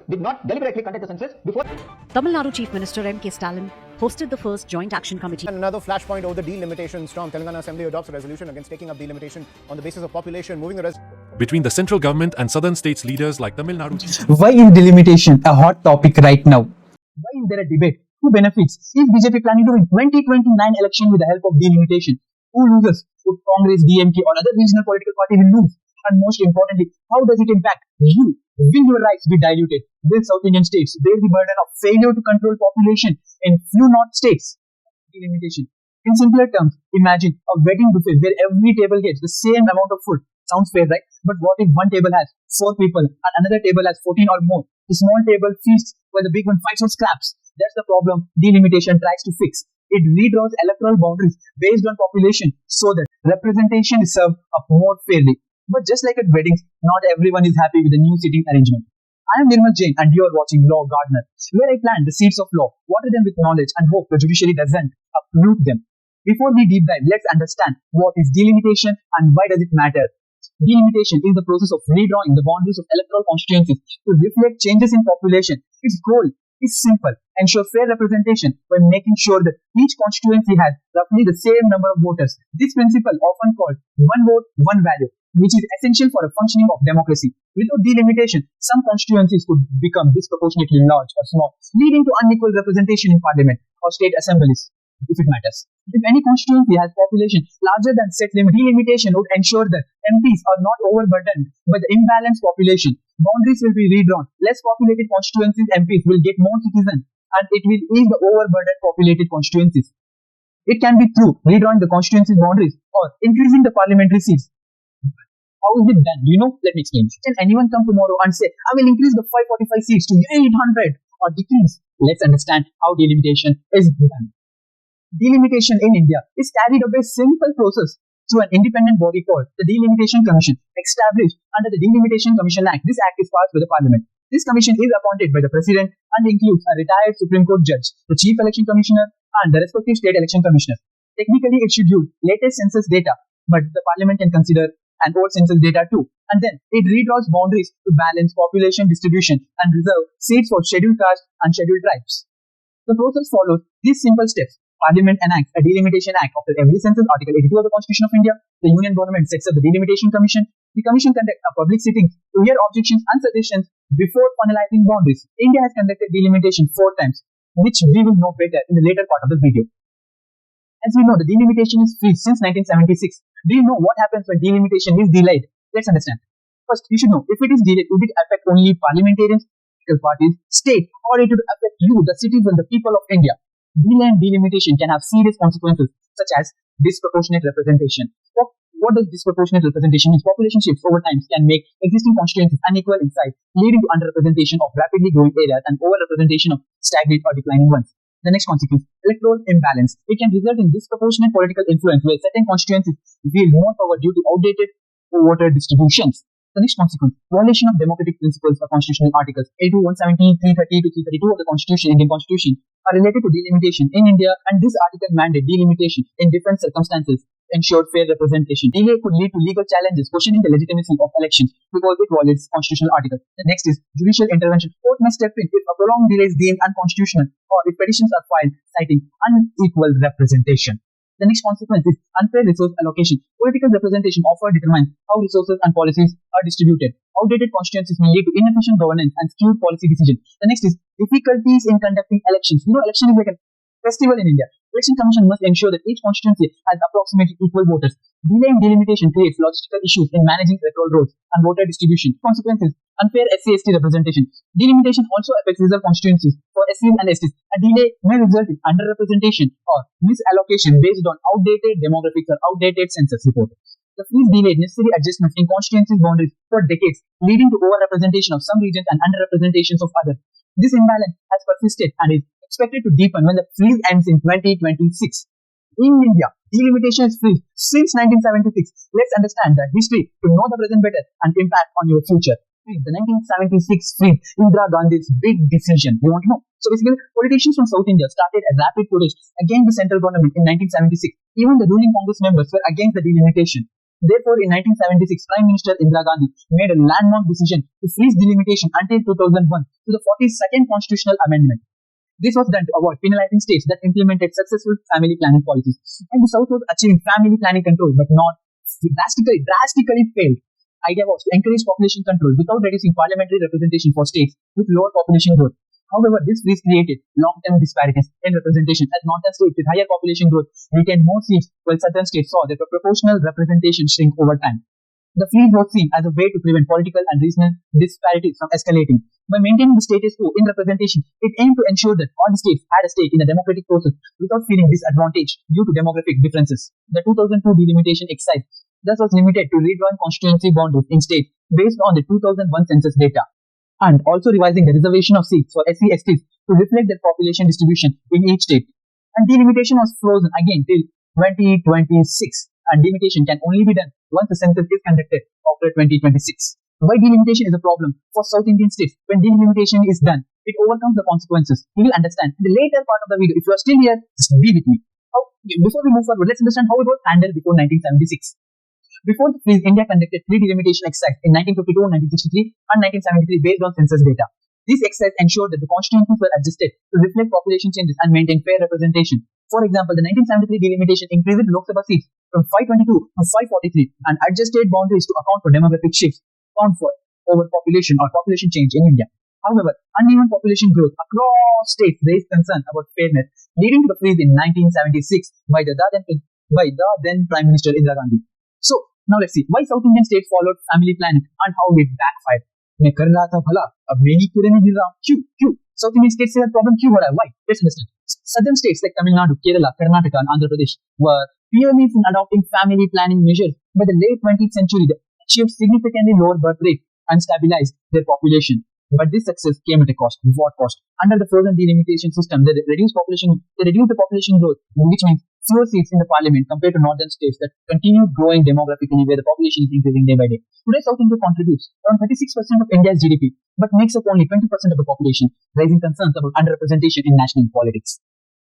did not deliberately conduct the census before. Tamil Nadu Chief Minister M.K. Stalin hosted the first Joint Action Committee. And another flashpoint over the delimitation storm. Telangana Assembly adopts a resolution against taking up delimitation on the basis of population, moving the between the central government and southern states leaders like Tamil Nadu. Why is delimitation a hot topic right now? Why is there a debate? Who benefits? Is BJP planning to win 2029 election with the help of delimitation? Who loses? Would Congress, DMK or other regional political party will lose? And most importantly, how does it impact you? Will your rights be diluted? Will South Indian states bear the burden of failure to control population in few north states? Delimitation. In simpler terms, imagine a wedding buffet where every table gets the same amount of food. Sounds fair, right? But what if one table has 4 people and another table has 14 or more? The small table feasts while the big one fights or scraps. That's the problem delimitation tries to fix. It redraws electoral boundaries based on population so that representation is served up more fairly. But just like at weddings, not everyone is happy with the new seating arrangement. I am Nirmal Jain and you are watching Law Gardener, where I plant the seeds of law, water them with knowledge and hope the judiciary doesn't uproot them. Before we deep dive, let's understand what is delimitation and why does it matter. Delimitation is the process of redrawing the boundaries of electoral constituencies to reflect changes in population. Its goal is simple: ensure fair representation by making sure that each constituency has roughly the same number of voters. This principle, often called one vote, one value, which is essential for a functioning of democracy. Without delimitation, some constituencies could become disproportionately large or small, leading to unequal representation in parliament or state assemblies, if it matters. If any constituency has population larger than set limit, delimitation would ensure that MPs are not overburdened by the imbalanced population. Boundaries will be redrawn. Less populated constituencies MPs will get more citizens and it will ease the overburdened populated constituencies. It can be through redrawing the constituency boundaries or increasing the parliamentary seats. How is it done? Do you know? Let me explain. Can anyone come tomorrow and say, I will increase the 545 seats to 800 or decrease? Let's understand how delimitation is done. Delimitation in India is carried out by a simple process through an independent body called the Delimitation Commission, established under the Delimitation Commission Act. This act is passed by the Parliament. This commission is appointed by the President and includes a retired Supreme Court judge, the Chief Election Commissioner and the respective State Election Commissioner. Technically, it should use latest census data, but the Parliament can consider an old census data too. And then it redraws boundaries to balance population distribution and reserve seats for scheduled castes and scheduled tribes. The process follows these simple steps. Parliament enacts a Delimitation Act after every census. Article 82 of the Constitution of India. The Union Government sets up the Delimitation Commission. The Commission conducts a public sitting to hear objections and suggestions before finalizing boundaries. India has conducted delimitation 4 times, which we will know better in the later part of the video. As we know, the delimitation is free since 1976. Do you know what happens when delimitation is delayed? Let's understand. First, you should know if it is delayed, would it affect only parliamentarians, political parties, state, or it would affect you, the citizens, the people of India? Delay and delimitation can have serious consequences such as disproportionate representation. What does disproportionate representation mean? Population shifts over time can make existing constituencies unequal in size, leading to underrepresentation of rapidly growing areas and overrepresentation of stagnant or declining ones. The next consequence, electoral imbalance. It can result in disproportionate political influence where certain constituencies wield more power due to outdated voter distributions. The next consequence, violation of democratic principles or constitutional articles 82, 117, 330 to 332 of the Constitution, Indian Constitution, are related to delimitation in India, and this article mandate delimitation in different circumstances ensure fair representation. Delay could lead to legal challenges questioning the legitimacy of elections because it violates constitutional articles. The next is judicial intervention. Court may step in if a prolonged delay is deemed unconstitutional or if petitions are filed citing unequal representation. The next consequence is unfair resource allocation. Political representation often determines how resources and policies are distributed. Outdated constituencies may lead to inefficient governance and skewed policy decisions. The next is difficulties in conducting elections. You know, election is like a festival in India. Election Commission must ensure that each constituency has approximately equal voters. Delay in delimitation creates logistical issues in managing electoral rolls and voter distribution. Consequences, unfair SC/ST representation. Delimitation also affects reserved constituencies. For SCs and STs, a delay may result in underrepresentation or misallocation based on outdated demographics or outdated census reports. The freeze delayed necessary adjustments in constituency boundaries for decades, leading to overrepresentation of some regions and underrepresentations of others. This imbalance has persisted and is expected to deepen when the freeze ends in 2026. In India, delimitation is free since 1976. Let's understand the history to know the present better and impact on your future. The 1976 freeze, Indira Gandhi's big decision. You want to know? So basically, politicians from South India started a rapid protest against the central government in 1976. Even the ruling Congress members were against the delimitation. Therefore, in 1976, Prime Minister Indira Gandhi made a landmark decision to freeze delimitation until 2001 to the 42nd Constitutional Amendment. This was done to avoid penalizing states that implemented successful family planning policies. And the South was achieving family planning control, but not drastically failed. Idea was to encourage population control without reducing parliamentary representation for states with lower population growth. However, this freeze created long-term disparities in representation as northern states with higher population growth retained more seats while southern states saw their proportional representation shrink over time. The freeze was seen as a way to prevent political and regional disparities from escalating. By maintaining the status quo in representation, it aimed to ensure that all the states had a stake in the democratic process without feeling disadvantaged due to demographic differences. The 2002 delimitation exercise thus was limited to redrawing constituency boundaries in states based on the 2001 census data, and also revising the reservation of seats for SC/STs to reflect their population distribution in each state. And delimitation was frozen again till 2026, and delimitation can only be done once the census is conducted after 2026. Why delimitation is a problem for South Indian states? When delimitation is done, it overcomes the consequences. You will understand in the later part of the video. If you are still here, just be with me. Before we move forward, let's understand how it was handled before 1976. Before the freeze, India conducted three delimitation exercises in 1952, 1963 and 1973 based on census data. These exercises ensured that the constituencies were adjusted to reflect population changes and maintain fair representation. For example, the 1973 delimitation increased Lok Sabha seats from 522 to 543 and adjusted boundaries to account for demographic shifts found for overpopulation or population change in India. However, uneven population growth across states raised concern about fairness, leading to the freeze in 1976 by the then Prime Minister Indira Gandhi. So, now let's see why South Indian states followed family planning and how it backfired. मैं कर रहा था भला, अब मैं ही पूरे नहीं गिर रहा हूँ. क्यों? South Indian states से problem क्यों हो रहा है? Why? Let's understand. Southern states like Tamil Nadu, Kerala, Karnataka, and Andhra Pradesh were pioneers in adopting family planning measures. By the late 20th century, they achieved significantly lower birth rate and stabilized their population. But this success came at a cost. What cost? Under the frozen delimitation system, they reduced the population growth, which means fewer seats in the parliament compared to northern states that continue growing demographically where the population is increasing day by day. Today, South India contributes around 36% of India's GDP, but makes up only 20% of the population, raising concerns about underrepresentation in national politics.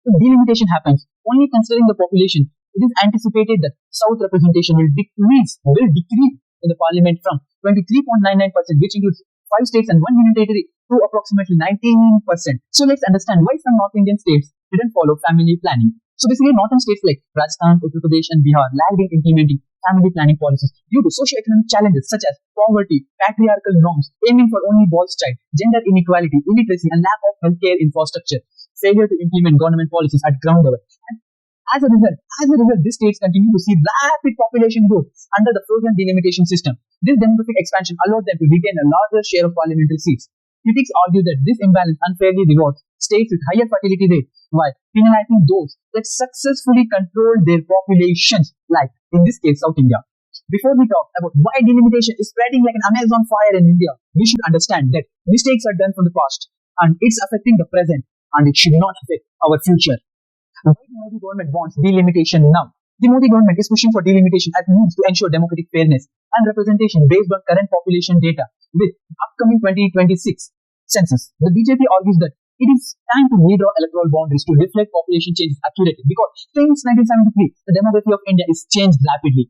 If delimitation happens only considering the population, it is anticipated that South representation will decrease in the parliament from 23.99%, which includes 5 states and 1 union territory, to approximately 19%. So let's understand why some North Indian states didn't follow family planning. So basically, northern states like Rajasthan, Uttar Pradesh and Bihar lagged in implementing family planning policies due to socio-economic challenges such as poverty, patriarchal norms, aiming for only boys' child, gender inequality, illiteracy and lack of healthcare infrastructure, failure to implement government policies at ground level. And as a result, these states continue to see rapid population growth under the frozen delimitation system. This demographic expansion allowed them to retain a larger share of parliamentary seats. Critics argue that this imbalance unfairly rewards states with higher fertility rates while penalizing those that successfully control their populations, like in this case South India. Before we talk about why delimitation is spreading like an Amazon fire in India, we should understand that mistakes are done from the past and it's affecting the present and it should not affect our future. Why the Modi government wants delimitation now? The Modi government is pushing for delimitation as a means to ensure democratic fairness and representation based on current population data with upcoming 2026 census. The BJP argues that it is time to redraw electoral boundaries to reflect population changes accurately because since 1973, the demography of India is changed rapidly.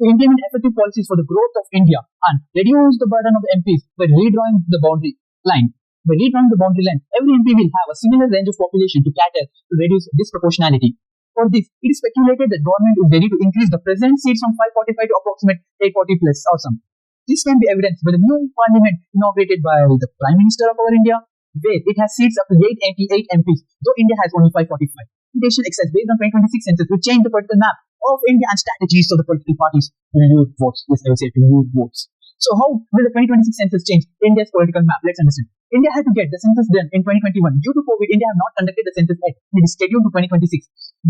To implement effective policies for the growth of India and reduce the burden of the MPs by redrawing the boundary line, every MP will have a similar range of population to cater to reduce disproportionality. For this, it is speculated that government is ready to increase the present seats from 545 to approximate 840 plus or some. This can be evidenced by the new parliament inaugurated by the Prime Minister of our India, where it has seats up to 888 MPs, though India has only 545. Delimitation exercise based on 2026 census will change the political map of India and strategies of the political parties to use votes. Yes, I will say to use votes. So how will the 2026 census change India's political map? Let's understand. India had to get the census done in 2021. Due to COVID, India have not conducted the census yet. It is scheduled to 2026.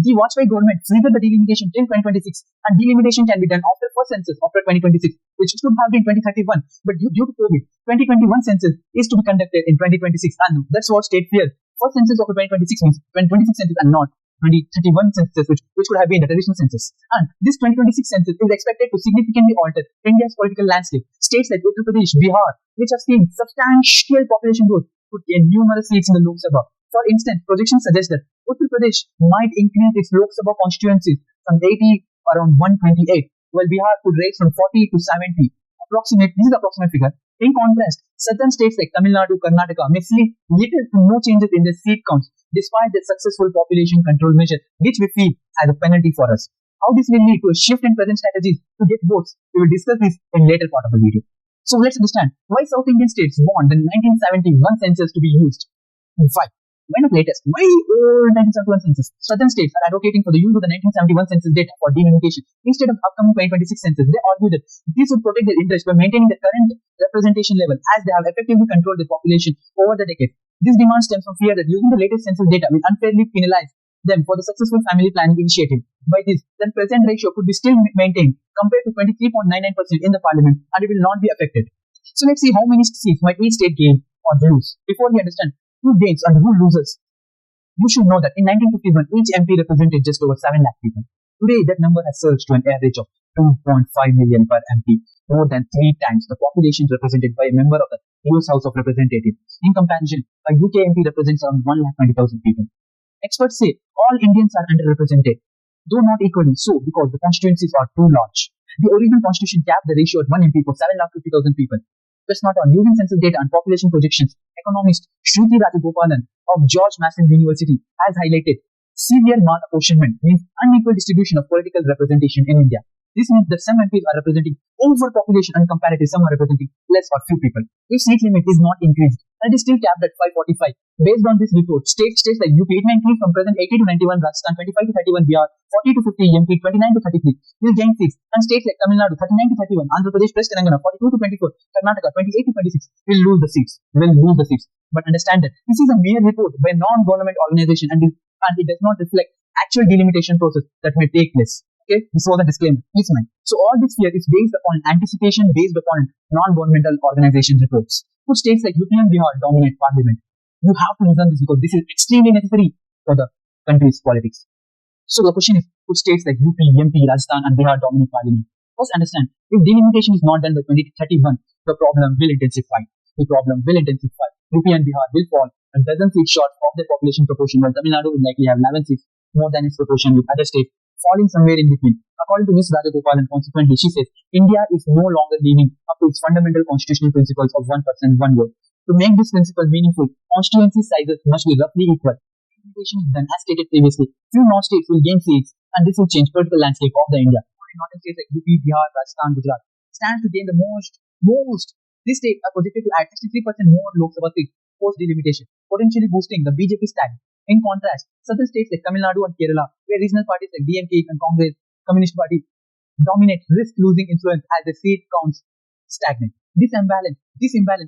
The Vajpayee government freezed the delimitation till 2026 and delimitation can be done after first census after 2026, which should have been 2031. But due to COVID, 2021 census is to be conducted in 2026 and that's what state fears. First census after 2026 means 2026 census and not 2031 census, which could have been the traditional census. And this 2026 census is expected to significantly alter India's political landscape. States like Uttar Pradesh, Bihar, which have seen substantial population growth, could gain numerous seats in the Lok Sabha. For instance, projections suggest that Uttar Pradesh might increase its Lok Sabha constituencies from 80 around 128 while Bihar could raise from 40 to 70. This is the approximate figure. In contrast, southern states like Tamil Nadu, Karnataka may see little to no changes in their seat counts despite the successful population control measure, which we feel as a penalty for us. How this will lead to a shift in present strategies to get votes, we will discuss this in later part of the video. So let's understand why South Indian states want the 1971 census to be used. Why? Why not latest? Why old 1971 census? Southern states are advocating for the use of the 1971 census data for delimitation instead of upcoming 2026 census. They argue that this would protect their interests by maintaining the current representation level as they have effectively controlled their population over the decades. This demand stems from fear that using the latest census data will unfairly penalize them for the successful family planning initiative. By this, the present ratio could be still maintained compared to 23.99% in the parliament and it will not be affected. So let's see how many seats might each state gain or lose. Before we understand who gains and who loses, you should know that in 1951, each MP represented just over 7 lakh people. Today, that number has surged to an average of 2.5 million per MP, more than 3 times the population represented by a member of the US House of Representatives. In comparison, a UK MP represents around 1,20,000 people. Experts say all Indians are underrepresented, though not equally so because the constituencies are too large. The original constitution capped the ratio at 1 MP for 750,000 people. That's not all. Using census data and population projections, economist Shruti Rajagopalan of George Mason University has highlighted severe malapportionment means unequal distribution of political representation in India. This means that some MPs are representing overpopulation and comparatively some are representing less or few people. If seat limit is not increased, and it is still capped at 545. Based on this report, states like UP, it may increase from present 80 to 91 Rajasthan, 25 to 31 Bihar, 40 to 50 MP, 29 to 33 will gain seats, and states like Tamil Nadu, 39 to 31, Andhra Pradesh plus Telangana, 42 to 24, Karnataka, 28 to 26 will lose the seats. But understand that this is a mere report by a non-government organization and it does not reflect actual delimitation process that may take place. Okay, this was a disclaimer. Please mind. So all this fear is based upon anticipation based upon non-governmental organization reports. Could states like UP and Bihar dominate parliament? You have to listen this because this is extremely necessary for the country's politics. So the question is, could states like UP, MP, Rajasthan and Bihar dominate parliament? First understand, if delimitation is not done by 2031, the problem will intensify. UP and Bihar will fall a dozen seats short of their population proportion, while Tamil Nadu will likely have 11 seats more than its proportion, with other states falling somewhere in between. According to Ms. Rajagopalan, consequently, she says, India is no longer living up to its fundamental constitutional principles of 1 person, 1 vote. To make this principle meaningful, constituency sizes must be roughly equal. Delimitation is done as stated previously. Few north states will gain seats, and this will change political landscape of the India. Northern states like UP, Bihar, Rajasthan, Gujarat stand to gain the most. These states are projected to add 63% more Lok Sabha seats post-delimitation, potentially boosting the BJP stand. In contrast, southern states like Tamil Nadu and Kerala, where regional parties like DMK and Congress, Communist Party dominate, risk losing influence as the seat counts stagnate. This imbalance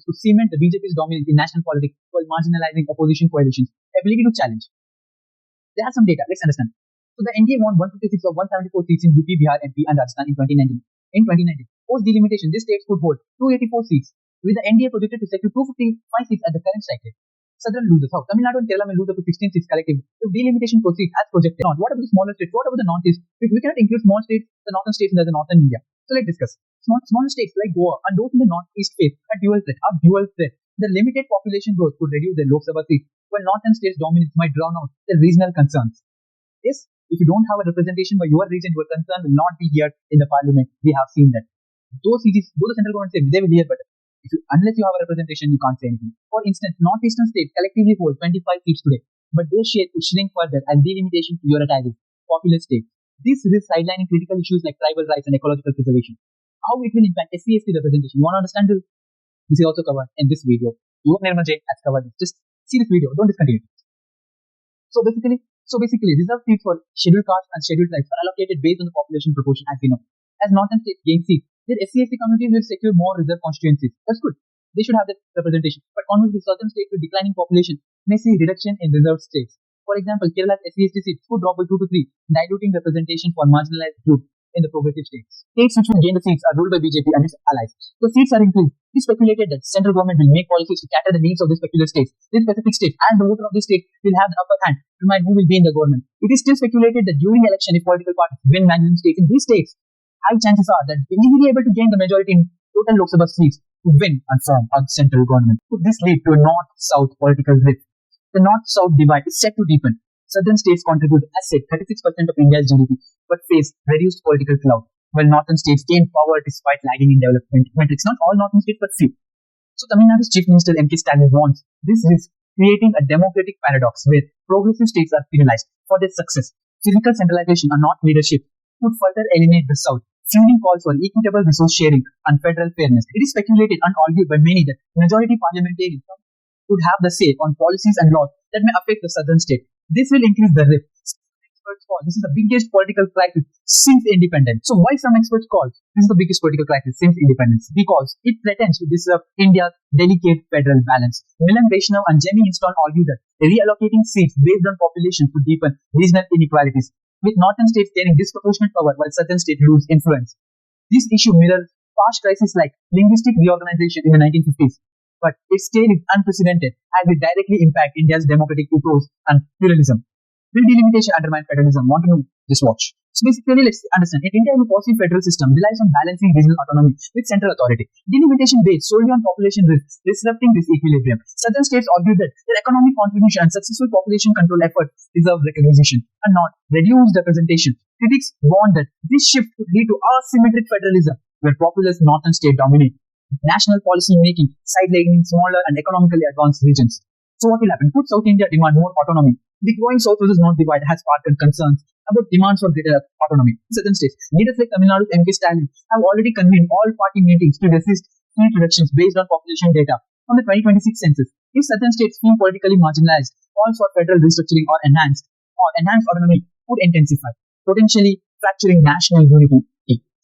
could cement the BJP's dominance in national politics while marginalizing opposition coalitions' ability to challenge. There are some data. Let's understand. So the NDA won 156 of 174 seats in UP, Bihar, MP and Rajasthan in 2019. Post-delimitation, these states could hold 284 seats, with the NDA projected to secure 255 seats at the current strike rate. Southern losers. How? Tamil Nadu and Kerala may lose up to 16 seats collectively if delimitation proceeds as projected. What about the smaller states? What about the northeast? We cannot include small states, the northern states in the northern India. So let's discuss. Smaller states like Goa and those in the northeast face a dual threat. The limited population growth could reduce their Lok Sabha seats, while northern states' dominance might drown out their regional concerns. Yes, if you don't have a representation by your region, your concern will not be heard in the parliament. We have seen that. Those the central government say they will hear, but unless you have a representation, you can't say anything. For instance, northeastern states collectively hold 25 seats today, but their share could shrink further as delimitation prioritizes populous states. This risks sidelining critical issues like tribal rights and ecological preservation. How it will impact SC/ST representation? You want to understand this? This is also covered in this video. Nirmal Jain has covered this. Just see this video. Don't discontinue. So basically, reserved seats for scheduled castes and scheduled tribes are allocated based on the population proportion, as we know. As northern states gain seats, their SC/ST communities will secure more reserved constituencies. That's good. They should have that representation. But conversely, certain states with declining population may see reduction in reserved states. For example, Kerala's SC/ST seats could drop by 2 to 3, diluting representation for marginalized groups in the progressive states. States which will gain the seats are ruled by BJP and its allies. The seats are increased. It is speculated that central government will make policies to cater the needs of these particular states. This specific state and the voter of this state will have the upper hand to decide who will be in the government. It is still speculated that during election, if political parties win maximum states in these states, high chances are that they will be able to gain the majority in total Lok Sabha seats to win and form a central government. Could this lead to a north-south political rift? The north-south divide is set to deepen. Southern states contribute, as said, 36% of India's GDP, but face reduced political clout. while northern states gain power despite lagging in development metrics. Not all northern states, but few. So Tamil Nadu's Chief Minister M.K. Stalin warns this risk creating a democratic paradox where progressive states are penalized for their success. Physical centralization and not leadership could further alienate the South, fueling calls for equitable resource sharing and federal fairness. It is speculated and argued by many that majority parliamentarians could have the say on policies and laws that may affect the southern state. This will increase the risk. Experts call this is the biggest political crisis since independence. So why some experts call this is the biggest political crisis since independence? Because it threatens to disrupt India's delicate federal balance. Milan Vaishnav and Jamie Inston argue that reallocating seats based on population could deepen regional inequalities, with northern states gaining disproportionate power while southern states lose influence. This issue mirrors past crises like linguistic reorganization in the 1950s, but its scale is unprecedented as it directly impacts India's democratic ethos and pluralism. Will delimitation undermine federalism? Want to know? Just watch. So basically, let's understand. In India, the policy federal system relies on balancing regional autonomy with central authority. Delimitation based solely on population risk, disrupting this equilibrium. Southern states argue that their economic contribution and successful population control efforts deserve recognition and not reduced representation. Critics warn that this shift could lead to asymmetric federalism, where populous northern states dominate national policy making, sidelining smaller and economically advanced regions. So what will happen? Could South India demand more autonomy? The growing South versus North divide has sparked concerns about demands for greater autonomy. Southern states, leaders like Tamil Nadu's M.K. Stalin have already convened all-party meetings to resist seat reductions based on population data from the 2026 census. If Southern states feel politically marginalized, calls for federal restructuring or enhanced autonomy would intensify, potentially fracturing national unity.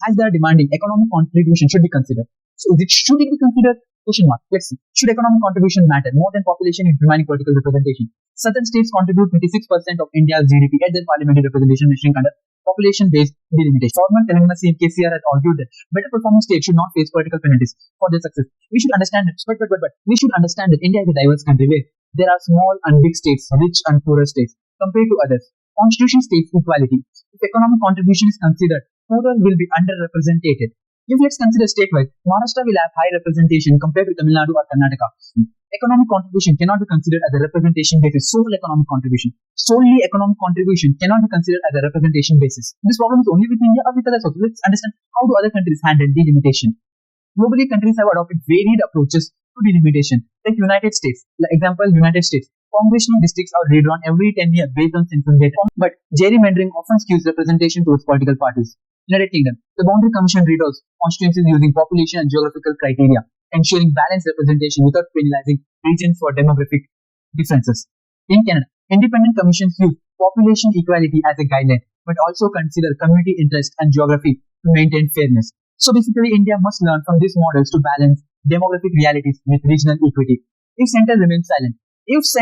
As they are demanding, economic contribution should be considered. So should it be considered? Question mark. Let's see. Should economic contribution matter more than population in determining political representation? Southern states contribute 26% of India's GDP at their parliamentary representation measuring under population-based delimitation. Former Telangana CM KCR has argued that better performing states should not face political penalties for their success. We should understand that, but we should understand that India is a diverse country where there are small and big states, rich and poorer states compared to others. Constitution states equality. If economic contribution is considered, poorer will be underrepresented. If let's consider statewide, Maharashtra will have high representation compared to Tamil Nadu or Karnataka. Economic contribution cannot be considered as a representation basis, sole economic contribution. Solely economic contribution cannot be considered as a representation basis. This problem is only with India or with others also. Let's understand how do other countries handle delimitation. Globally, countries have adopted varied approaches to delimitation. Like United States, like example, United States. Congressional districts are redrawn every 10 years based on census data. But gerrymandering often skews representation towards political parties. United Kingdom, the Boundary Commission redraws constituencies using population and geographical criteria, ensuring balanced representation without penalizing regions for demographic differences. In Canada, independent commissions use population equality as a guideline, but also consider community interest and geography to maintain fairness. So basically, India must learn from these models to balance demographic realities with regional equity. If center remains silent, it will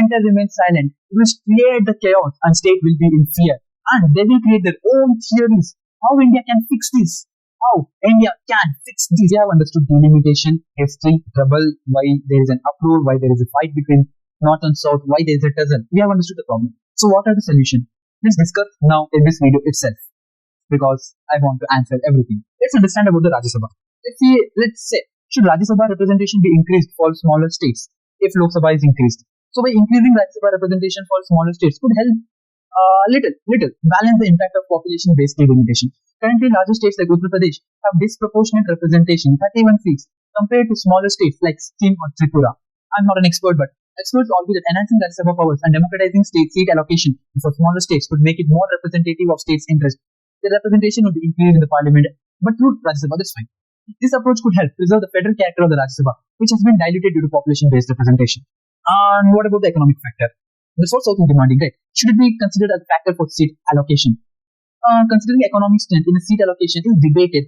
create the chaos and state will be in fear. And they will create their own theories. How India can fix this? How India can fix this? We have understood delimitation, history, trouble, why there is an uproar, why there is a fight between North and South, why there is a tussle. We have understood the problem. So what are the solutions? Let's discuss now in this video itself, because I want to answer everything. Let's understand about the Rajya Sabha. Let's say, should Rajya Sabha representation be increased for smaller states if Lok Sabha is increased? So by increasing Rajya Sabha representation for smaller states could help little balance the impact of population-based delimitation. Currently, larger states like Uttar Pradesh have disproportionate representation, 31 seats, compared to smaller states like Sikkim or Tripura. I'm not an expert, but experts argue that enhancing Rajya Sabha powers and democratizing state seat allocation for smaller states could make it more representative of states' interests. The representation would be increased in the parliament, but through Rajya Sabha, that's fine. This approach could help preserve the federal character of the Rajya Sabha, which has been diluted due to population-based representation. And what about the economic factor? That's what South is demanding, right? Should it be considered as a factor for seat allocation? Considering economic strength in a seat allocation is very debated.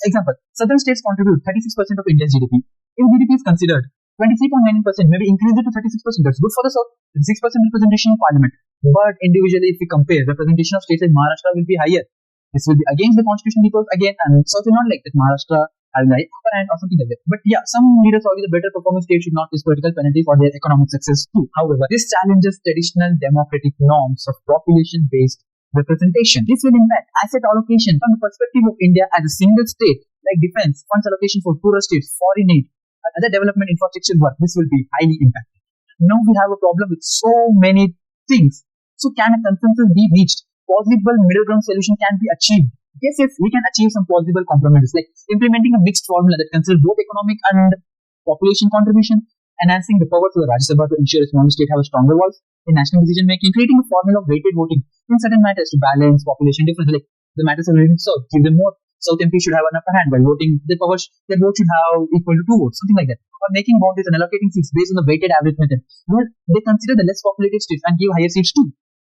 Example, southern states contribute 36% of India's GDP. If GDP is considered, 23.9% maybe increase it to 36%. That's good for the South. 6% representation in parliament. But individually, if we compare, representation of states like Maharashtra will be higher. This will be against the constitution because again, and South will not like that Maharashtra has the upper hand or something like that. But yeah, some leaders argue the better performing state should not face political penalties for their economic success too. However, this challenges traditional democratic norms of population-based representation. This will impact asset allocation from the perspective of India as a single state, like defense, funds allocation for poorer states, foreign aid, and other development infrastructure work. This will be highly impacted. Now we have a problem with so many things. So can a consensus be reached? Possible middle ground solution can be achieved. Yes, we can achieve some possible compromises, like implementing a mixed formula that considers both economic and population contribution, enhancing the power to the Rajya Sabha to ensure a small state have a stronger voice in national decision making, creating a formula of weighted voting in certain matters to balance population difference, like the matters are in South, give them more. South MP should have an upper hand by voting, their vote should have equal to 2 votes, something like that. Or making boundaries and allocating seats based on the weighted average method, where they consider the less populated states and give higher seats too.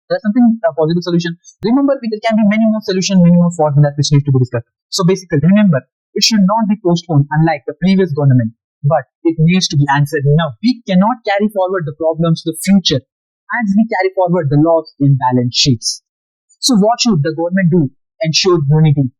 That's something a possible solution. Remember, there can be many more solutions, many more formulas which need to be discussed. So basically, remember, it should not be postponed unlike the previous government, but it needs to be answered now. We cannot carry forward the problems to the future as we carry forward the laws in balance sheets. So what should the government do? Ensure unity.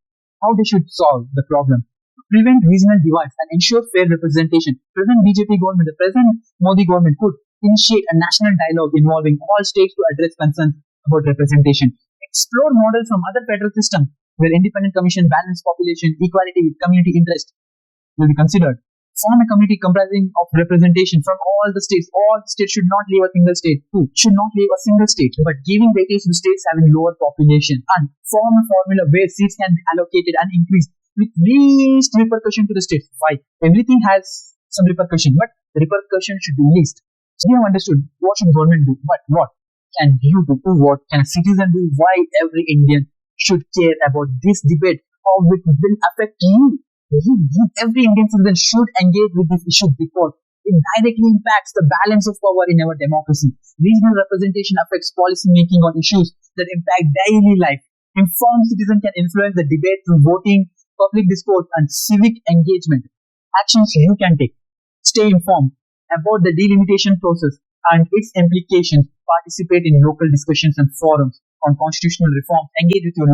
How they should solve the problem? Prevent regional divides and ensure fair representation. Present BJP government, the present Modi government could initiate a national dialogue involving all states to address concerns about representation. Explore models from other federal systems where independent commission, balanced population, equality with community interest will be considered. Form a committee comprising of representation from all the states. All states should not leave a single state. Two, should not leave a single state, but giving weightage to states having lower population. And form a formula where seats can be allocated and increased with least repercussion to the states. Why? Everything has some repercussion, but the repercussion should be least. So we have understood what should government do, but what can you do? What can a citizen do? Why every Indian should care about this debate? How it will affect you? Every Indian citizen should engage with this issue because it directly impacts the balance of power in our democracy. Regional representation affects policy making on issues that impact daily life. Informed citizen can influence the debate through voting, public discourse, and civic engagement. Actions you can take. Stay informed about the delimitation process and its implications. Participate in local discussions and forums on constitutional reform. Engage with your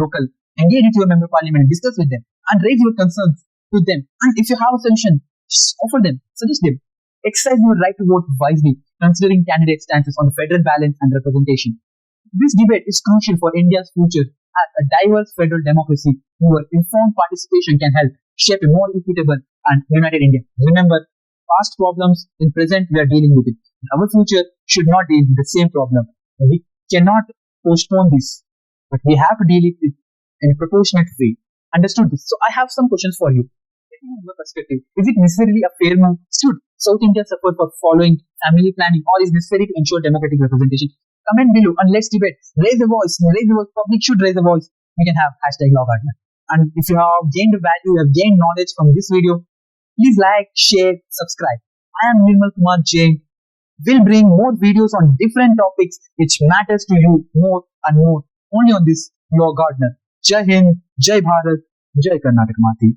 member parliament, discuss with them, and raise your concerns with them. And if you have a solution, just offer them, suggest them. Exercise your right to vote wisely, considering candidate stances on federal balance and representation. This debate is crucial for India's future as a diverse federal democracy. Your informed participation can help shape a more equitable and united India. Remember, past problems in present we are dealing with it. Our future should not deal with the same problem. We cannot postpone this, but we have to deal with it in a proportionate way. Understood this? So I have some questions for you. Taking your perspective, is it necessarily a fair move? Should South India support for following family planning, or is necessary to ensure democratic representation? Comment below and let's debate. Raise the voice. Public should raise the voice. We can have #LawGardener. And if you have gained value, you have gained knowledge from this video, please like, share, subscribe. I am Nirmal Kumar Jain. We'll bring more videos on different topics which matters to you more and more only on this Law Gardener. Jai Hind, Jai Bharat, Jai Karnataka Mati.